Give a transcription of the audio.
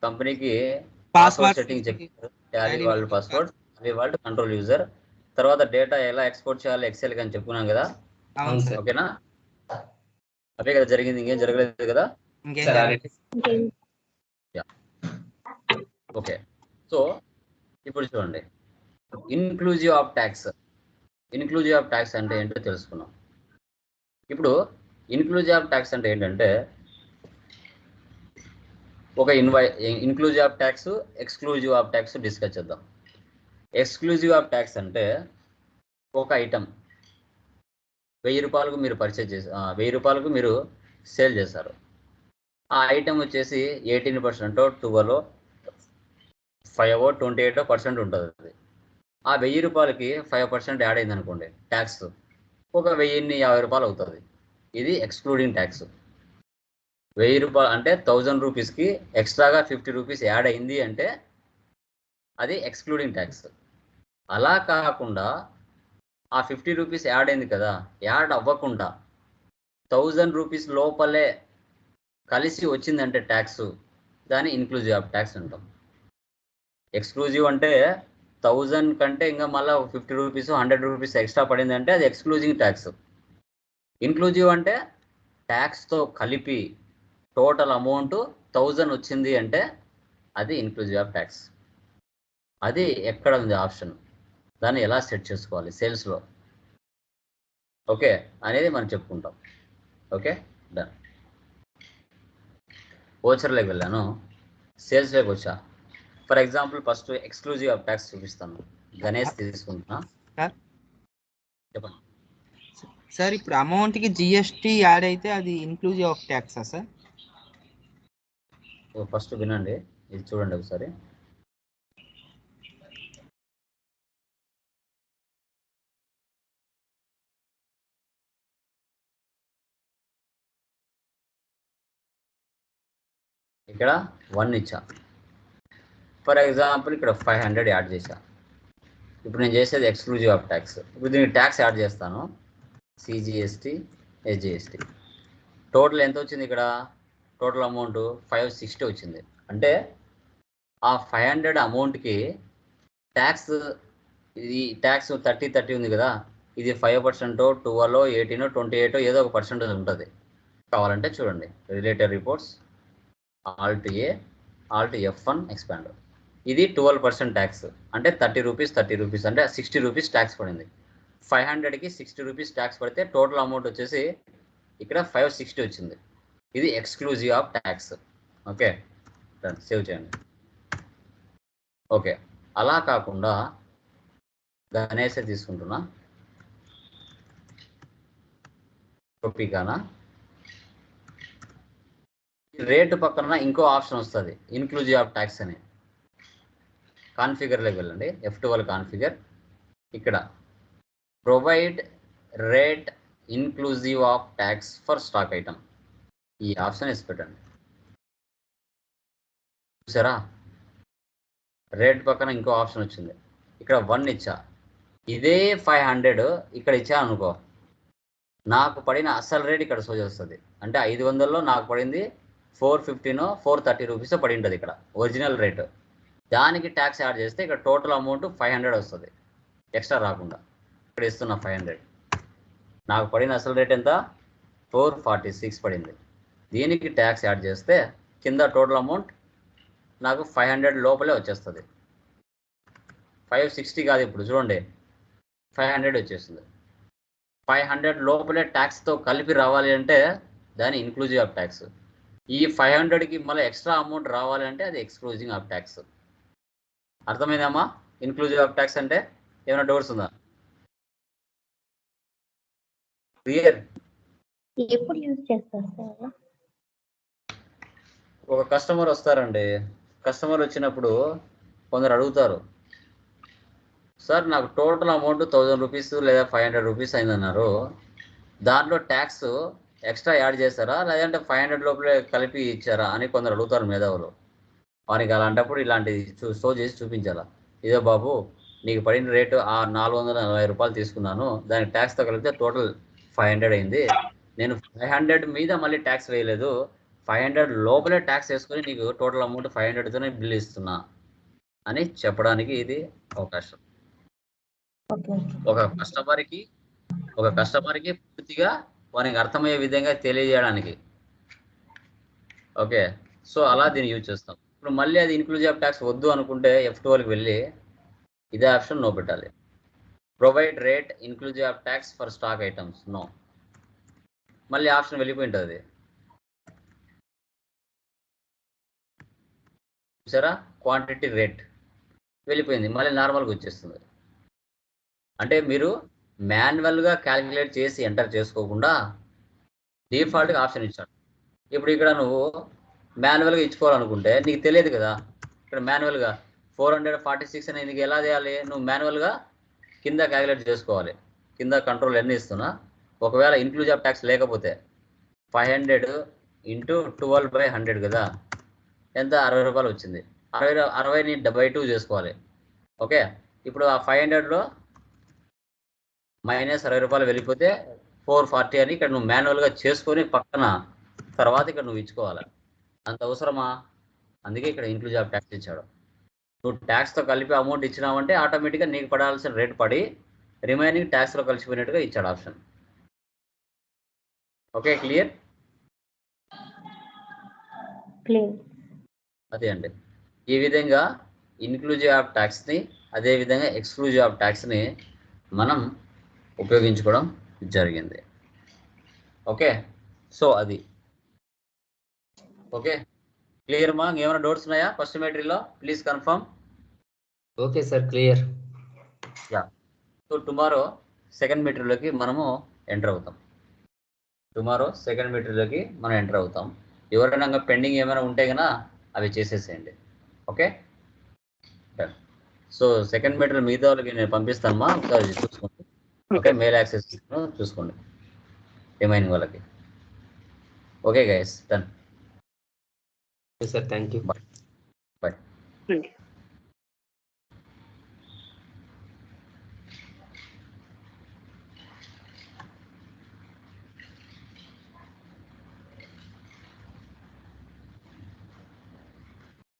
కంపెనీకి password setting చెప్పారు, Tally world password, Tally world control user. తర్వాత డేటా ఎలా ఎక్స్పోర్ట్ చేయాలి ఎక్సెల్ అని చెప్పుకున్నాం కదా. ఓకేనా, అవే కదా జరిగింది, ఇంకేం జరగలేదు కదా. ఓకే, సో ఇప్పుడు చూడండి, inclusive of tax. Inclusive of tax అంటే ఏంటో తెలుసుకున్నాం. ఇప్పుడు ఇన్క్లూజివ్ ఆఫ్ ట్యాక్స్ అంటే ఏంటంటే ఒక inclusive of tax, exclusive of tax discuss చేద్దాం. ఎక్స్క్లూజివ్ ఆఫ్ ట్యాక్స్ అంటే ఒక ఐటమ్ 1000 రూపాయలకు మీరు పర్చేజ్ చేసి 1000 రూపాయలకు మీరు సేల్ చేశారు. ఆ ఐటమ్ వచ్చేసి 18%, 12, 5, 28% ఉంటుంది. ఆ 1000 రూపాయలకి 5% యాడ్ అయింది అనుకోండి ట్యాక్స్, ఒక 1050 రూపాయలు అవుతుంది. ఇది ఎక్స్క్లూడింగ్ ట్యాక్స్. 1000 రూపాయలు అంటే 1000 రూపీస్కి ఎక్స్ట్రాగా 50 రూపీస్ యాడ్ అయింది అంటే అది ఎక్స్క్లూడింగ్ ట్యాక్స్. అలా కాకుండా ఆ 50 రూపీస్ యాడ్ అయింది కదా, యాడ్ అవ్వకుండా 1000 రూపీస్ లోపలే కలిసి వచ్చిందంటే ట్యాక్స్, దాన్ని ఇన్క్లూజివ్ ఆఫ్ ట్యాక్స్ అంటాం. ఎక్స్క్లూజివ్ అంటే 1000 కంటే ఇంకా మళ్ళీ 50 రూపీస్ 100 రూపీస్ ఎక్స్ట్రా పడింది అంటే అది ఎక్స్క్లూజివ్ ట్యాక్స్. ఇన్క్లూజివ్ అంటే ట్యాక్స్తో కలిపి టోటల్ అమౌంట్ 1000 వచ్చింది అంటే అది ఇన్క్లూజివ్ ఆఫ్ ట్యాక్స్. అది ఎక్కడ ఉంది ఆప్షన్, దాన్ని ఎలా సెట్ చేసుకోవాలి సేల్స్లో, ఓకే అనేది మనం చెప్పుకుంటాం. Okay, done. ఓచర్లోకి వెళ్ళాను, సేల్స్లోకి వచ్చా. For example first exclusive of tax చూపిస్తాను. గణేష్ తీసుకుంటున్నా, చెప్పండి సార్. ఇప్పుడు అమౌంట్కి జిఎస్టీ యాడ్ అయితే అది ఇన్క్లూజివ్ ఆఫ్ ట్యాక్సా సార్? ఫస్ట్ వినండి, ఇది చూడండి ఒకసారి. ఇక్కడ 1 ఇచ్చా, ఫర్ ఎగ్జాంపుల్ ఇక్కడ 500 యాడ్ చేశా. ఇప్పుడు నేను చేసేది ఎక్స్క్లూజివ్ ఆఫ్ ట్యాక్స్. ఇప్పుడు దీనికి ట్యాక్స్ యాడ్ చేస్తాను, సిజిఎస్టీ, ఎస్జిఎస్టీ. టోటల్ ఎంత వచ్చింది ఇక్కడ? టోటల్ అమౌంట్ 560 వచ్చింది. అంటే ఆ 500 అమౌంట్కి ట్యాక్స్, ఇది ట్యాక్స్ 30 ఉంది కదా, ఇది 5%, 12, 18, 28 ఏదో ఒక పర్సెంటేజ్ ఉంటుంది. కావాలంటే చూడండి, రిలేటెడ్ రిపోర్ట్స్, ఆల్ట్ ఏ, ఆల్ట్ F1 ఎక్స్పాండ్. ఇది 12% ట్యాక్స్ అంటే 30 రూపీస్ అంటే 60 రూపీస్ ట్యాక్స్ పడింది. 500కి 60 రూపీస్ ట్యాక్స్ పడితే టోటల్ అమౌంట్ వచ్చేసి ఇక్కడ 560 వచ్చింది. ఇది exclusive of tax. Okay, save చేయండి. ఓకే, అలా కాకుండా గణేష్ తీసుకుంటున్నా, టోపికానా, రేటు పక్కన ఇంకో ఆప్షన్ వస్తుంది, ఇన్క్లూజివ్ ఆఫ్ ట్యాక్స్ అని. కాన్ఫిగర్లోకి వెళ్ళండి, F12 కాన్ఫిగర్. ఇక్కడ provide rate inclusive of tax for stock item, ఈ ఆప్షన్ వేసి పెట్టండి. చూసారా, రేట్ పక్కన ఇంకో ఆప్షన్ వచ్చింది. ఇక్కడ 1 ఇచ్చా, ఇదే 500 ఇక్కడ ఇచ్చా అనుకో, నాకు పడిన అసలు రేట్ ఇక్కడ షో చేస్తుంది. అంటే 500లో నాకు పడింది 415, 430 రూపీస్ పడి ఉంటుంది ఇక్కడ ఒరిజినల్ రేటు. దానికి ట్యాక్స్ యాడ్ చేస్తే ఇక్కడ టోటల్ అమౌంట్ 500 వస్తుంది, ఎక్స్ట్రా రాకుండా. ఇక్కడ ఇస్తున్నా 500, నాకు పడిన అసలు రేట్ ఎంత? 446 పడింది. దీనికి ట్యాక్స్ యాడ్ చేస్తే కింద టోటల్ అమౌంట్ నాకు 500 లోపలే వచ్చేస్తుంది. 560 కాదు, ఇప్పుడు చూడండి 500 వచ్చేస్తుంది. 500 లోపలే ట్యాక్స్తో కలిపి రావాలి అంటే దాని ఇన్క్లూజివ్ ఆఫ్ ట్యాక్స్. ఈ 500కి మళ్ళీ ఎక్స్ట్రా అమౌంట్ రావాలి అంటే అది ఎక్స్క్లూజివ్ ఆఫ్ ట్యాక్స్. అర్థమైందమ్మా ఇన్క్లూజివ్ ఆఫ్ ట్యాక్స్ అంటే? ఏమైనా డౌట్స్ ఉందా? క్లియర్? ఎప్పుడు యూజ్ చేస్తారు సార్? ఒక కస్టమర్ వస్తారండి, కస్టమర్ వచ్చినప్పుడు కొందరు అడుగుతారు, సార్ నాకు టోటల్ అమౌంట్ 1000 రూపీస్ లేదా 500 రూపీస్ అయిందన్నారు, దాంట్లో ట్యాక్స్ ఎక్స్ట్రా యాడ్ చేస్తారా లేదంటే 500 లోపలే కలిపి ఇచ్చారా అని కొందరు అడుగుతారు మేధావులు. వారికి అలాంటప్పుడు ఇలాంటిది షో చేసి చూపించాలా. ఇదే బాబు, నీకు పడిన రేటు 440 రూపాయలు తీసుకున్నాను, దానికి ట్యాక్స్తో కలిపితే టోటల్ 500 అయింది. నేను 500 మీద మళ్ళీ ట్యాక్స్ వేయలేదు, 500 లోపలే ట్యాక్స్ వేసుకొని నీకు టోటల్ అమౌంట్ 500తోనే బిల్ ఇస్తున్నా అని చెప్పడానికి ఇది అవకాశం. ఓకే ఒక కస్టమర్కి పూర్తిగా వానికి అర్థమయ్యే విధంగా తెలియజేయడానికి. ఓకే, సో అలా దీన్ని యూజ్ చేస్తాం. ఇప్పుడు మళ్ళీ అది ఇన్క్లూజివ్ ఆఫ్ ట్యాక్స్ వద్దు అనుకుంటే F12కి వెళ్ళి ఇదే ఆప్షన్ నో పెట్టాలి. Provide rate inclusive of tax for stock items no. మళ్ళీ ఆప్షన్ వెళ్ళిపోయి ఉంటుంది. చూసారా, క్వాంటిటీ రేట్ వెళ్ళిపోయింది, మళ్ళీ నార్మల్గా వచ్చేస్తుంది. అంటే మీరు మాన్యువల్గా క్యాలిక్యులేట్ చేసి ఎంటర్ చేసుకోకుండా డిఫాల్ట్గా ఆప్షన్ ఇచ్చాడు. ఇప్పుడు ఇక్కడ నువ్వు మాన్యువల్గా ఇచ్చుకోవాలనుకుంటే నీకు తెలియదు కదా. ఇక్కడ మాన్యువల్గా 446 అనేది నీకు ఎలా చేయాలి? నువ్వు మాన్యువల్గా కింద క్యాలిక్యులేట్ చేసుకోవాలి. కింద కంట్రోల్ ఎన్ని ఇస్తున్నా, ఒకవేళ ఇన్క్లూజివ్ ఆఫ్ ట్యాక్స్ లేకపోతే 500 ఇంటూ 12/100 కదా, ఎంత? 60 రూపాయలు వచ్చింది. 60ని 2 చేసుకోవాలి. ఓకే, ఇప్పుడు ఆ 500లో మైనస్ 60 రూపాయలు వెళ్ళిపోతే 440 అని ఇక్కడ నువ్వు మాన్యువల్గా చేసుకొని పక్కన తర్వాత ఇక్కడ నువ్వు ఇచ్చుకోవాలి. అంత అవసరమా? అందుకే ఇక్కడ ఇన్క్లూజివ్ ఆఫ్ ట్యాక్స్ ఇచ్చాడు. నువ్వు ట్యాక్స్తో కలిపి అమౌంట్ ఇచ్చినావంటే ఆటోమేటిక్గా నీకు పడాల్సిన రేట్ పడి రిమైనింగ్ ట్యాక్స్లో కలిసిపోయినట్టుగా ఇచ్చాడు ఆప్షన్. Okay, clear? అదే అండి, ఈ విధంగా ఇన్క్లూజివ్ ఆఫ్ ట్యాక్స్ని అదేవిధంగా ఎక్స్క్లూజివ్ ఆఫ్ ట్యాక్స్ని మనం ఉపయోగించుకోవడం జరిగింది. ఓకే, సో అది ఓకే, క్లియర్ మా? ఏమైనా డౌట్స్ ఉన్నాయా ఫస్ట్ మెటీరియల్లో? Please confirm. Okay sir, clear. Yeah, so tomorrow second మెటీరియల్లోకి మనము ఎంటర్ అవుతాం. ఎవరైనా పెండింగ్ ఏమైనా ఉంటే కన్నా అవి చేసేసేయండి. Okay, done. So second material మిగతా వాళ్ళకి నేను పంపిస్తానమ్మా, ఒకసారి చూసుకోండి. ఓకే, మెయిల్ యాక్సెస్ చూసుకోండి రిమైనింగ్ వాళ్ళకి. Okay guys, done. Sir, thank you. Bye.